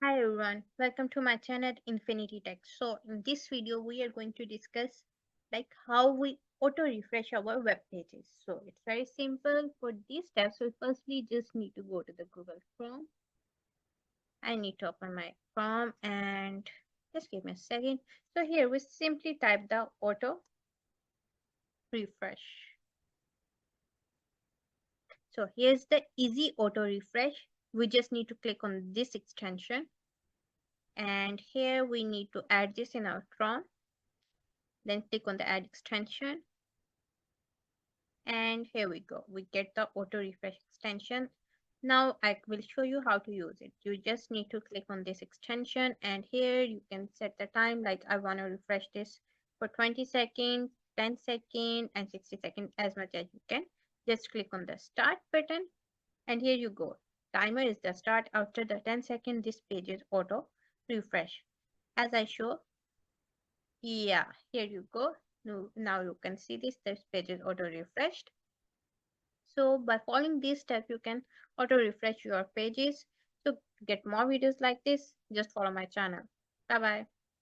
Hi everyone, welcome to my channel Infinity Tech. So in this video we are going to discuss how we auto refresh our web pages. So it's very simple. For these steps we firstly just need to go to the Google Chrome. I need to open my Chrome and just give me a second. So here we simply type the auto refresh. So here's the easy auto refresh. We just need to click on this extension and here we need to add this in our Chrome. Then click on the add extension and here we go, we get the auto refresh extension. Now I will show you how to use it. You just need to click on this extension and here you can set the time, like I want to refresh this for 20 seconds, 10 seconds and 60 seconds, as much as you can. Just click on the start button and here you go, timer is the start. After the 10 seconds this page is auto refresh as I show. Yeah, here you go. Now you can see this page is auto refreshed. So by following these steps, you can auto refresh your pages. So to get more videos like this, just follow my channel. Bye bye.